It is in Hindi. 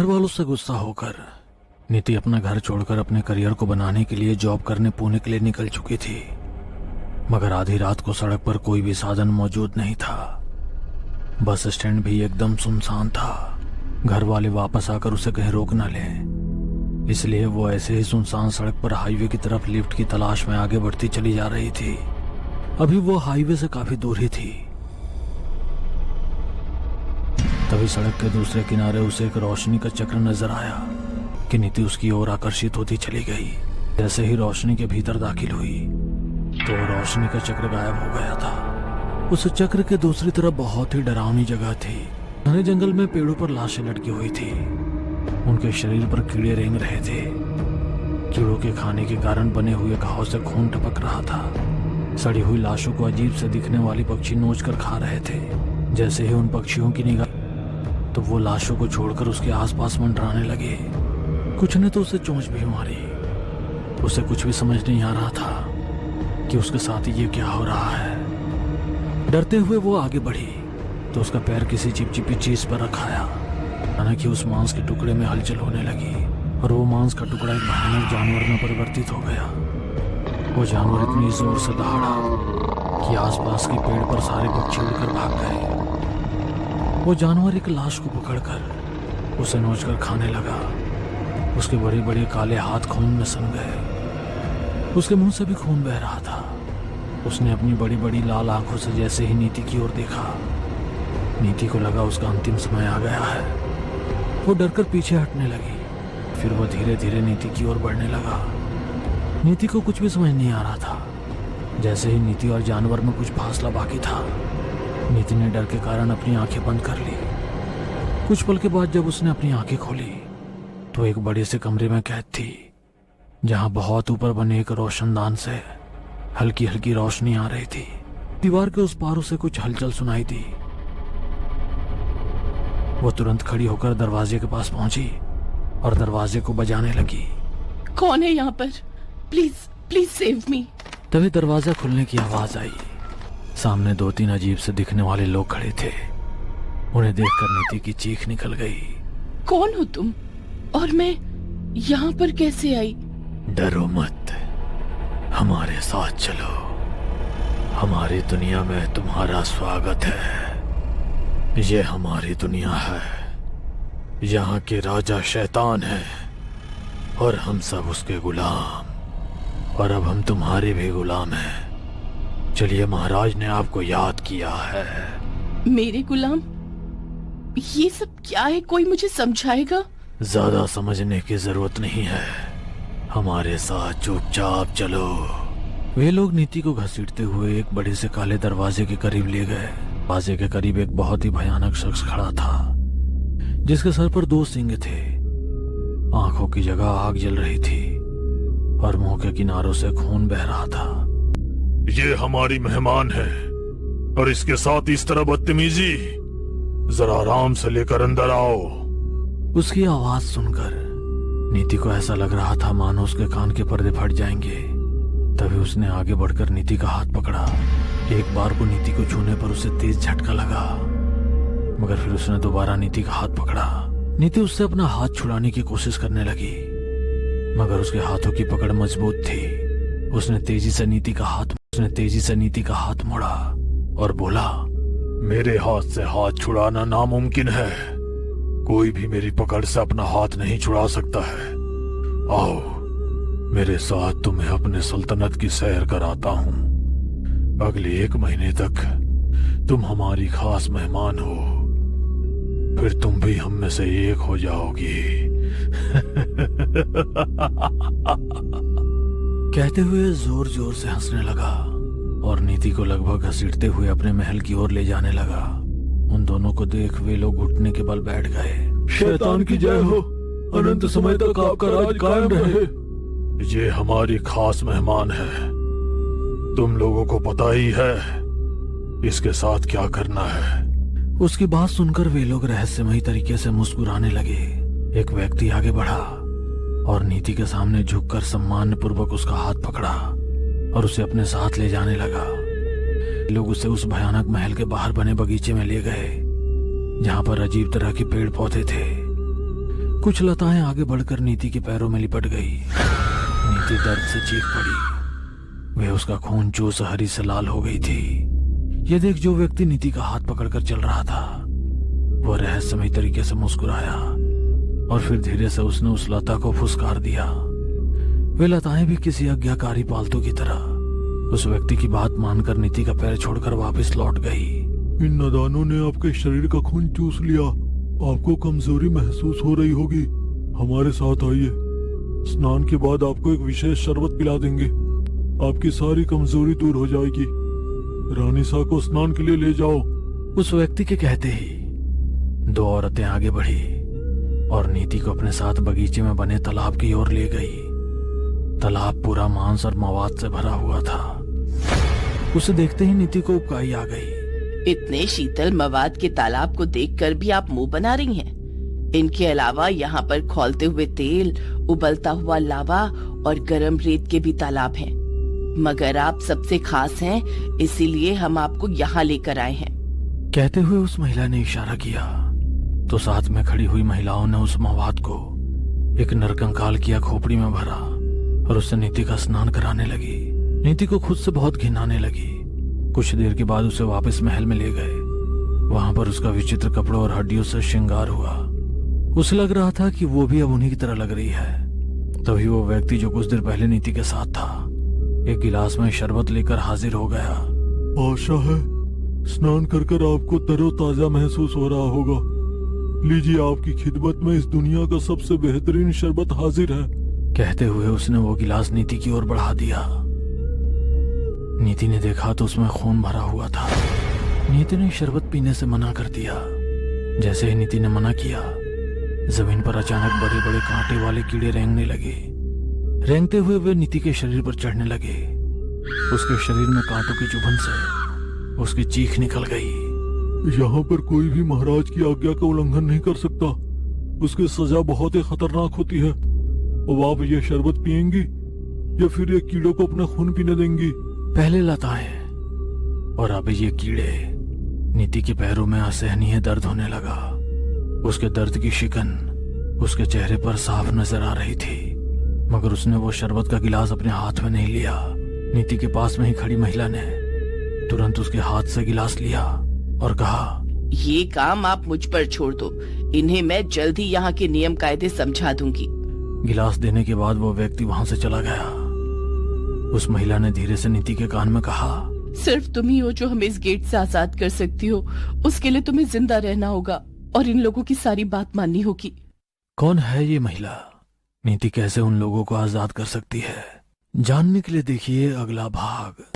घर वालों से गुस्सा होकर नीति अपना घर छोड़कर अपने करियर को बनाने के लिए जॉब करने पुणे के लिए निकल चुकी थी, मगर आधी रात को सड़क पर कोई भी साधन मौजूद नहीं था। बस स्टैंड भी एकदम सुनसान था। घर वाले वापस आकर उसे कहीं रोक न लें, इसलिए वो ऐसे ही सुनसान सड़क पर हाईवे की तरफ लिफ्ट की तलाश में आगे बढ़ती चली जा रही थी। अभी वो हाईवे से काफी दूर ही थी। तभी सड़क के दूसरे किनारे उसे एक रोशनी का चक्र नजर आया कि नीति उसकी ओर आकर्षित होती चली गई। जैसे ही रोशनी के भीतर दाखिल हुई तो रोशनी का चक्र गायब हो गया था। उस चक्र के दूसरी तरफ बहुत ही डरावनी जगह थी। घने जंगल में पेड़ों पर लाशें लटकी हुई थी। उनके शरीर पर कीड़े रेंग रहे थे। कीड़ों के खाने के कारण बने हुए घाव से खून टपक रहा था। सड़ी हुई लाशों को अजीब से दिखने वाली पक्षी नोच कर खा रहे थे। जैसे ही उन पक्षियों की निगाह तो वो लाशों को छोड़कर उसके आसपास मंडराने लगे। कुछ ने तो उसे चोंच भी मारी। उसे कुछ भी समझ नहीं आ रहा था कि उसके साथ ये क्या हो रहा है। डरते हुए वो आगे बढ़ी तो उसका पैर किसी चिपचिपी चीज पर रखाया। हालांकि उस मांस के टुकड़े में हलचल होने लगी और वो मांस का टुकड़ा एक भयानक जानवर में परिवर्तित हो गया। वो जानवर इतनी जोर से दहाड़ा कि आसपास के पेड़ पर सारे पक्षी उड़कर भाग गए। वो जानवर एक लाश को पकड़कर उसे नोचकर खाने लगा। उसके बड़े बड़े काले हाथ खून में सन गए। उसके मुंह से भी खून बह रहा था। उसने अपनी बड़ी बड़ी लाल आंखों से जैसे ही नीति की ओर देखा, नीति को लगा उसका अंतिम समय आ गया है। वो डरकर पीछे हटने लगी। फिर वो धीरे धीरे नीति की ओर बढ़ने लगा। नीति को कुछ भी समझ नहीं आ रहा था। जैसे ही नीति और जानवर में कुछ फासला बाकी था, नीति ने डर के कारण अपनी आंखें बंद कर ली। कुछ पल के बाद जब उसने अपनी आंखें खोली तो एक बड़े से कमरे में कैद थी, जहां बहुत ऊपर बने एक रोशनदान से हल्की हल्की रोशनी आ रही थी। दीवार के उस पार उसे कुछ हलचल सुनाई दी। वो तुरंत खड़ी होकर दरवाजे के पास पहुंची और दरवाजे को बजाने लगी। कौन है यहाँ पर? Please please save me. तभी दरवाजा खुलने की आवाज आई। सामने 2-3 अजीब से दिखने वाले लोग खड़े थे। उन्हें देखकर नीति की चीख निकल गई। कौन हो तुम और मैं यहाँ पर कैसे आई? डरो मत, हमारे साथ चलो। हमारी दुनिया में तुम्हारा स्वागत है। ये हमारी दुनिया है। यहाँ के राजा शैतान है और हम सब उसके गुलाम। और अब हम तुम्हारे भी गुलाम हैं। चलिए, महाराज ने आपको याद किया है। मेरे गुलाम? ये सब क्या है? कोई मुझे समझाएगा? ज्यादा समझने की जरूरत नहीं है, हमारे साथ चुपचाप चलो। वे लोग नीति को घसीटते हुए एक बड़े से काले दरवाजे के करीब ले गए। दरवाजे के करीब एक बहुत ही भयानक शख्स खड़ा था, जिसके सर पर 2 सींग थे। आंखों की जगह आग जल रही थी और मुंह के किनारों से खून बह रहा था। ये हमारी मेहमान है और इसके साथ इस तरह बदतमीजी? जरा आराम से लेकर अंदर आओ। उसकी आवाज सुनकर नीति को ऐसा लग रहा था मानो उसके कान के पर्दे फट जाएंगे। तभी उसने आगे बढ़कर नीति का हाथ पकड़ा। एक बार को नीति को छूने पर उसे तेज झटका लगा, मगर फिर उसने दोबारा नीति का हाथ पकड़ा। नीति उससे अपना हाथ छुड़ाने की कोशिश करने लगी, मगर उसके हाथों की पकड़ मजबूत थी। उसने तेजी से नीति का हाथ मोड़ा और बोला, मेरे हाथ से हाथ छुड़ाना नामुमकिन है। कोई भी मेरी पकड़ से अपना हाथ नहीं छुड़ा सकता है। आओ मेरे साथ, तुम्हें अपने सल्तनत की सैर कराता हूँ। अगले 1 महीने तक तुम हमारी खास मेहमान हो, फिर तुम भी हम में से एक हो जाओगी। कहते हुए जोर जोर से हंसने लगा और नीति को लगभग घसीटते हुए अपने महल की ओर ले जाने लगा। उन दोनों को देख वे लोग घुटने के बल बैठ गए। शैतान की जय हो, अनंत समय तक आपका राज कायम रहे। ये हमारी खास मेहमान है, तुम लोगों को पता ही है इसके साथ क्या करना है। उसकी बात सुनकर वे लोग रहस्यमयी तरीके से मुस्कुराने लगे। एक व्यक्ति आगे बढ़ा और नीति के सामने झुककर सम्मानपूर्वक उसका हाथ पकड़ा और उसे अपने साथ ले जाने लगा। लोग उसे उस भयानक महल के बाहर बने बगीचे में ले गए, जहां पर अजीब तरह के पेड़ पौधे थे। कुछ लताएं आगे बढ़कर नीति के पैरों में लिपट गई। नीति दर्द से चीख पड़ी। वे उसका खून जोश हरी से लाल हो गई थी। यह देख जो व्यक्ति नीति का हाथ पकड़कर चल रहा था वह रहस्यमय तरीके से मुस्कुराया और फिर धीरे से उसने उस लता को फुसकार दिया। वे लताएं भी किसी आज्ञाकारी पालतू की तरह उस व्यक्ति की बात मानकर नीति का पैर छोड़कर वापस लौट गई। इन नादानों ने आपके शरीर का खून चूस लिया। आपको कमजोरी महसूस हो रही होगी। हमारे साथ आइए। स्नान के बाद आपको एक विशेष शरबत पिला देंगे। आपकी सारी कमजोरी दूर हो जाएगी। रानी सा को स्नान के लिए ले जाओ। उस व्यक्ति के कहते ही दो औरतें आगे बढ़ी और नीति को अपने साथ बगीचे में बने तालाब की ओर ले गई। तालाब पूरा मांस और मवाद से भरा हुआ था। उसे देखते ही नीति को उबकाई आ गई। इतने शीतल मवाद के तालाब को देखकर भी आप मुंह बना रही हैं। इनके अलावा यहाँ पर खौलते हुए तेल, उबलता हुआ लावा और गर्म रेत के भी तालाब हैं। मगर आप सबसे खास हैं, इसीलिए हम आपको यहाँ लेकर आए हैं। कहते हुए उस महिला ने इशारा किया तो साथ में खड़ी हुई महिलाओं ने उस मवाद को एक नरकंकाल किया खोपड़ी में भरा और उससे नीति का स्नान कराने लगी। नीति को खुद से बहुत घिन आने लगी। कुछ देर के बाद उसे वापस महल में ले गए। वहां पर उसका विचित्र कपड़ों और हड्डियों से श्रृंगार हुआ। उसे लग रहा था कि वो भी अब उन्हीं की तरह लग रही है। तभी वो व्यक्ति जो कुछ देर पहले नीति के साथ था एक गिलास में शरबत लेकर हाजिर हो गया। आशा है स्नान कर कर आपको तरोताजा महसूस हो रहा होगा। लीजिए, आपकी खिदमत में इस दुनिया का सबसे बेहतरीन शरबत हाजिर है। कहते हुए उसने वो गिलास नीति की ओर बढ़ा दिया। नीति ने देखा तो उसमें खून भरा हुआ था। नीति ने शरबत पीने से मना कर दिया। जैसे ही नीति ने मना किया जमीन पर अचानक बड़े बड़े कांटे वाले कीड़े रेंगने लगे। रेंगते हुए वे नीति के शरीर पर चढ़ने लगे। उसके शरीर में कांटों की चुभन से उसकी चीख निकल गई। यहाँ पर कोई भी महाराज की आज्ञा का उल्लंघन नहीं कर सकता। उसकी सजा बहुत ही खतरनाक होती है। अब आप ये शरबत पियेंगी या फिर ये कीड़ों को अपना खून पीने देंगी? पहले लताएं और अब ये कीड़े। नीति के पैरों में असहनीय दर्द होने लगा। उसके दर्द की शिकन उसके चेहरे पर साफ नजर आ रही थी। मगर उसने वो शरबत का गिलास अपने हाथ में नहीं लिया। नीति के पास में ही खड़ी महिला ने तुरंत उसके हाथ से गिलास लिया और कहा, ये काम आप मुझ पर छोड़ दो। इन्हें मैं जल्द ही यहाँ के नियम कायदे समझा दूंगी। गिलास देने के बाद वो व्यक्ति वहां से चला गया। उस महिला ने धीरे से नीति के कान में कहा, सिर्फ तुम ही हो जो हमें इस गेट से आजाद कर सकती हो। उसके लिए तुम्हें जिंदा रहना होगा और इन लोगों की सारी बात माननी होगी। कौन है ये महिला? नीति कैसे उन लोगों को आजाद कर सकती है? जानने के लिए देखिए अगला भाग।